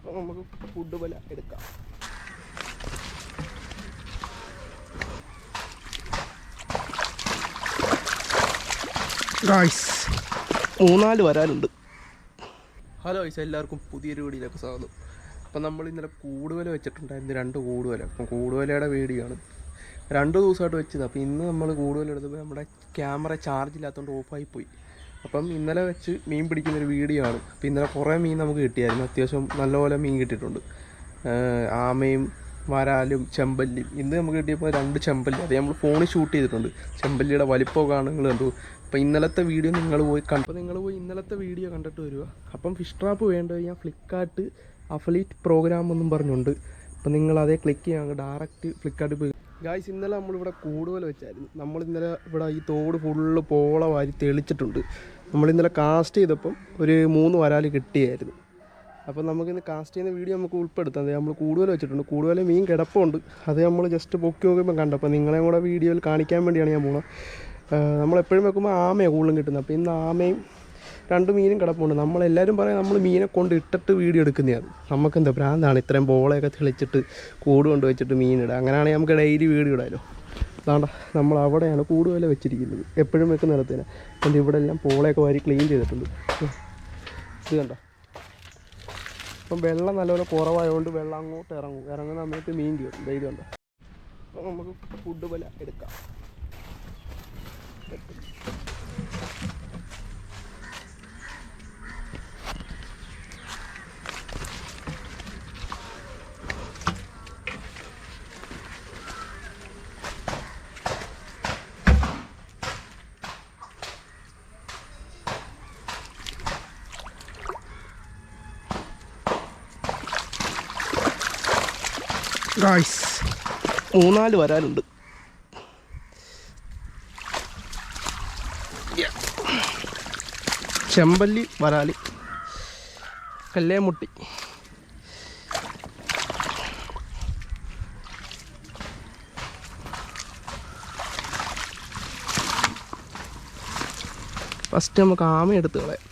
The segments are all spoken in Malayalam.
അപ്പോൾ നമുക്ക് ഫുഡ് വല എടുക്കാം. ഗായ്സ് 3-4 വരാനുണ്ട്. ഹലോ ഗായ്സ്, എല്ലാവർക്കും പുതിയൊരു വീഡിയോയിലേക്ക് സ്വാഗതം. അപ്പം നമ്മൾ ഇന്നലെ കൂടുവല വെച്ചിട്ടുണ്ടായിരുന്നു, 2 കൂടുവല. അപ്പം കൂടുവലയുടെ വീഡിയോ ആണ്. 2 ദിവസമായിട്ട് വെച്ചത്. അപ്പോൾ ഇന്ന് നമ്മൾ കൂടുവല എടുത്തപ്പോൾ നമ്മുടെ ക്യാമറ ചാർജ് ഇല്ലാത്തതുകൊണ്ട് ഓഫായി പോയി. അപ്പം ഇന്നലെ വെച്ച് മീൻ പിടിക്കുന്നൊരു വീഡിയോ ആണ്. അപ്പോൾ ഇന്നലെ കുറേ മീൻ നമുക്ക് കിട്ടിയായിരുന്നു. അത്യാവശ്യം നല്ലപോലെ മീൻ കിട്ടിയിട്ടുണ്ട്. ആമയും വരാലും ചെമ്പല്ലിയും. ഇന്ന് നമുക്ക് കിട്ടിയപ്പോൾ 2 ചെമ്പല്ലി. അത് നമ്മൾ ഫോണിൽ ഷൂട്ട് ചെയ്തിട്ടുണ്ട്. ചെമ്പല്ലിയുടെ വലിപ്പമൊക്കെ നിങ്ങൾ കണ്ടു. അപ്പോൾ ഇന്നലത്തെ വീഡിയോ നിങ്ങൾ പോയി ഇന്നലത്തെ വീഡിയോ കണ്ടിട്ട് വരിക. അപ്പം ഫിഷ് ട്രാപ്പ് വേണ്ടത് ഞാൻ ഫ്ലിപ്കാർട്ട് അഫിലിയേറ്റ് പ്രോഗ്രാം എന്നും പറഞ്ഞുണ്ട്. അപ്പം നിങ്ങൾ അതേ ക്ലിക്ക് ചെയ്യാൻ ഡയറക്റ്റ് ഫ്ലിപ്കാർട്ടിൽ പോയി. ഗായ്സ്, ഇന്നലെ നമ്മളിവിടെ കൂടുതൽ വെച്ചായിരുന്നു. നമ്മളിന്നലെ ഇവിടെ ഈ തോട് ഫുള്ള് പോള വാരി തെളിച്ചിട്ടുണ്ട്. നമ്മളിന്നലെ കാസ്റ്റ് ചെയ്തപ്പം ഒരു 3 വരാൽ കിട്ടിയായിരുന്നു. അപ്പോൾ നമുക്കിന്ന് കാസ്റ്റ് ചെയ്യുന്ന വീഡിയോ നമുക്ക് ഉൾപ്പെടുത്താം. നമ്മൾ കൂടുതൽ വെച്ചിട്ടുണ്ട്. കൂടുതൽ മീൻ കിടപ്പുണ്ട്. അത് നമ്മൾ ജസ്റ്റ് പൊക്കി നോക്കുമ്പോൾ കണ്ടപ്പോൾ നിങ്ങളെയും കൂടെ വീഡിയോയിൽ കാണിക്കാൻ വേണ്ടിയാണ് ഞാൻ പോകുന്നത്. നമ്മളെപ്പോഴും വെക്കുമ്പോൾ ആമയാണ് കൂടുതലും കിട്ടുന്നത്. അപ്പോൾ ഇന്ന് ആമയും 2 മീനും കിടപ്പുണ്ട്. നമ്മളെല്ലാവരും പറയാം നമ്മൾ മീനെ കൊണ്ട് ഇട്ടിട്ട് വീഡിയോ എടുക്കുന്നതാണ്. നമുക്കെന്താ ഭ്രാന്താണ് ഇത്രയും ബോളയൊക്കെ തെളിച്ചിട്ട് കൂട് കൊണ്ട് വെച്ചിട്ട് മീനിടുക. അങ്ങനെയാണെങ്കിൽ നമുക്ക് ഡെയിലി വീഡിയോ ഇടാമല്ലോ. അതാണ്ട നമ്മൾ അവിടെയാണ് കൂടുതൽ വെച്ചിരിക്കുന്നത്. എപ്പോഴും വെക്കുന്ന നിലത്തിന്. എൻ്റെ ഇവിടെ എല്ലാം പോളയൊക്കെ വാരി ക്ലീൻ ചെയ്തിട്ടുണ്ട്. ഇത് കണ്ടോ. അപ്പം വെള്ളം നല്ലപോലെ കുറവായതുകൊണ്ട് വെള്ളം അങ്ങോട്ട് ഇറങ്ങുന്ന സമയത്ത് മീൻ കയറും. ഇത് കണ്ടോ. അപ്പോൾ നമുക്ക് ഫുഡ് വല എടുക്കാം. ഗായ്സ് 3-4 വരാനുണ്ട്. ചെമ്പല്ലി, വരാലി, കല്ലേമുട്ടി. ഫസ്റ്റ് നമുക്ക് ആമ എടുത്ത് കളയാം.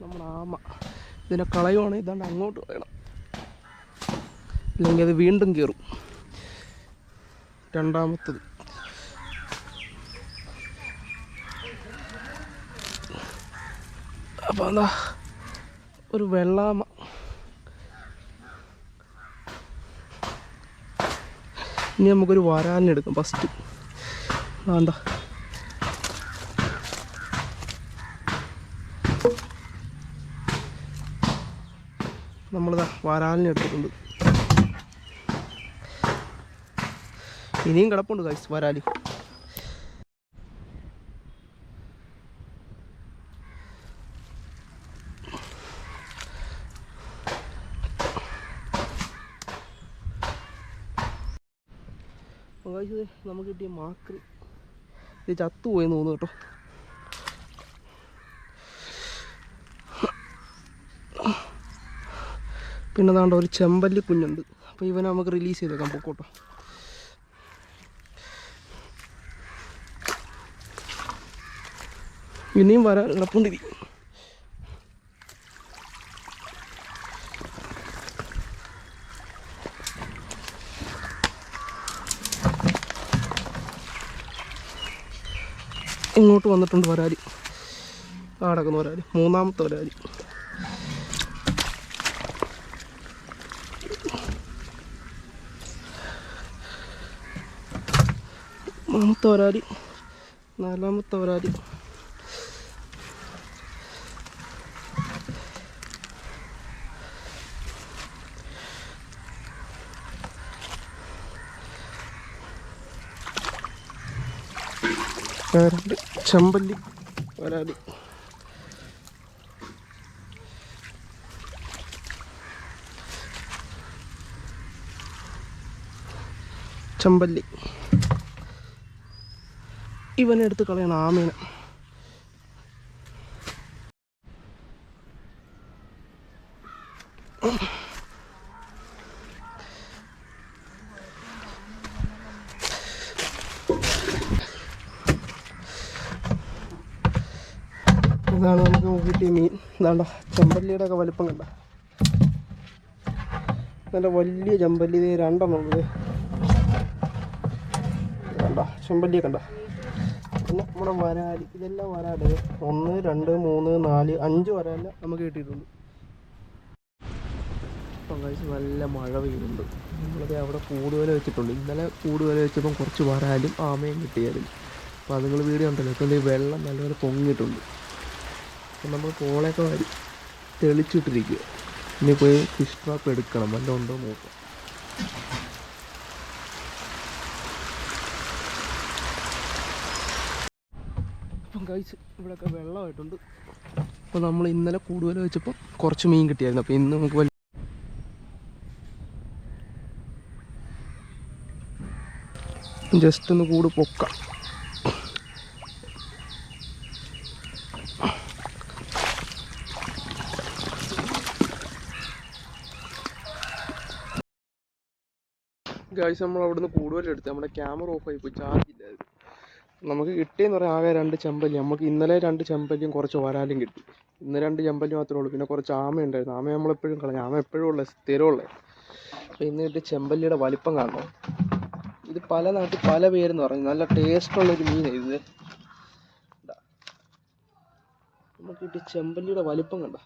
നമ്മുടെ ആമ ഇതിനെ കളയുവാണെങ്കിൽ ഇതാണ്ട് അങ്ങോട്ട് കളയണം, ഇല്ലെങ്കിൽ അത് വീണ്ടും കയറും. രണ്ടാമത്തത് അപ്പോൾ എന്താ ഒരു വെള്ളാമ. ഇനി നമുക്കൊരു വരാലിനെടുക്കാം ഫസ്റ്റ്. വേണ്ട, നമ്മളിതാ വരാലിനെടുത്തിട്ടുണ്ട്. ഇനിയും കിടപ്പുണ്ട് ഗൈസ് വരാലി. നമുക്ക് കിട്ടിയ മാക്രി ഇത് ചത്തുപോയെന്ന് തോന്നുന്നു കേട്ടോ. പിന്നെ താണ്ട ഒരു ചെമ്പല്ലി കുഞ്ഞുണ്ട്. അപ്പോൾ ഇവനെ നമുക്ക് റിലീസ് ചെയ്തേക്കാം. പൊക്കോട്ടോ. ഇനിയും വരാൻ കിടപ്പുണ്ടിരി. ഇങ്ങോട്ട് വന്നിട്ടുണ്ട് വരാലി. കിടക്കുന്ന വരാലി, 3-ാമത്തെ വരാലി. മൂന്നാമത്തെ വരാലി, 4-ാമത്തെ വരാലി. ചെമ്പല്ലി, വരാലി. ചെമ്പല്ലി. ഇവനെടുത്ത് കളയണം ആമേനെ. ഇതാണ് നമുക്ക് കിട്ടിയ മീൻ ഇതാണ്ട ചെമ്പല്ലിയുടെ ഒക്കെ വലിപ്പം കണ്ട, നല്ല വലിയ ചെമ്പല്ലി. ഇത് 2 ഉള്ളത് കണ്ട, ചെമ്പല്ലിയെ കണ്ട. പിന്നെ നമ്മുടെ വരാൽ, ഇതെല്ലാം വരാൽ 1 2 3 4 5 വരാൽ നമുക്ക് കിട്ടിയിട്ടുണ്ട്. അപ്പം കഴിച്ച് നല്ല മഴ പെയ്യുന്നുണ്ട്. നമ്മളത് അവിടെ കൂടുവല വെച്ചിട്ടുണ്ട്. ഇന്നലെ കൂടുവല വെച്ചപ്പം കുറച്ച് വരാലും ആമയും കിട്ടിയായിരുന്നു. അപ്പോൾ അത് നിങ്ങൾ വീഡിയോ ഉണ്ടല്ലോ. ഇപ്പം വെള്ളം നല്ലപോലെ പൊങ്ങിയിട്ടുണ്ട്. അപ്പം നമ്മൾ പോളയൊക്കെ വാരി തെളിച്ചിട്ടിരിക്കുക. ഇനി പോയി ഫിഷ് ട്രാപ്പ് എടുക്കണം, വല്ലതും ഉണ്ടോ നോക്കാം. അപ്പം കഴിച്ച് ഇവിടെയൊക്കെ വെള്ളമായിട്ടുണ്ട്. അപ്പോൾ നമ്മൾ ഇന്നലെ കൂടുതൽ വെച്ചപ്പോൾ കുറച്ച് മീൻ കിട്ടിയായിരുന്നു. അപ്പോൾ ഇന്ന് നമുക്ക് ജസ്റ്റ് ഒന്ന് കൂട് പൊക്കാം. ഗായ്സ്, നമ്മൾ അവിടുന്ന് കൂടുതൽ എടുത്ത് നമ്മുടെ ക്യാമറ ഓഫായി പോയി, ചാർജ് ഇല്ലായിരുന്നു. നമുക്ക് കിട്ടിയെന്ന് പറയാൻ ആകെ 2 ചെമ്പല്ലി. നമുക്ക് ഇന്നലെ 2 ചെമ്പല്ലിയും കുറച്ച് വരാലും കിട്ടി. ഇന്ന് 2 ചെമ്പല്ലി മാത്രമേ ഉള്ളൂ. പിന്നെ കുറച്ച് ആമ ഉണ്ടായിരുന്നു. ആമ നമ്മളെപ്പോഴും കളഞ്ഞു. ആമ എപ്പോഴും ഉള്ളത്, സ്ഥിരമുള്ളത്. അപ്പോൾ ഇന്ന് കിട്ടിയ ചെമ്പല്ലിയുടെ വലിപ്പം കാണണം. ഇത് പല നാട്ടിൽ പല പേരെന്ന് പറഞ്ഞു. നല്ല ടേസ്റ്റുള്ളൊരു മീനാണ് ഇത്. നമുക്ക് കിട്ടിയ ചെമ്പല്ലിയുടെ വലിപ്പം കണ്ട,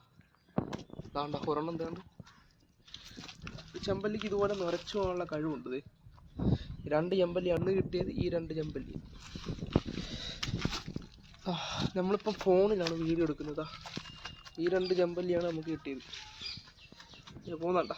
താണ്ട ഒരെണ്ണം താണ്ട്. ഈ ചെമ്പല്ലിക്ക് ഇതുപോലെ നിറച്ചു പോകാനുള്ള കഴിവുണ്ട്. 2 ചെമ്പല്ലി അന്ന് കിട്ടിയത്, ഈ 2 ചെമ്പല്ലി. നമ്മളിപ്പം ഫോണിലാണ് വീഡിയോ എടുക്കുന്നത്. ഈ 2 ചെമ്പല്ലിയാണ് നമുക്ക് കിട്ടിയത്. പോകുന്നുണ്ട.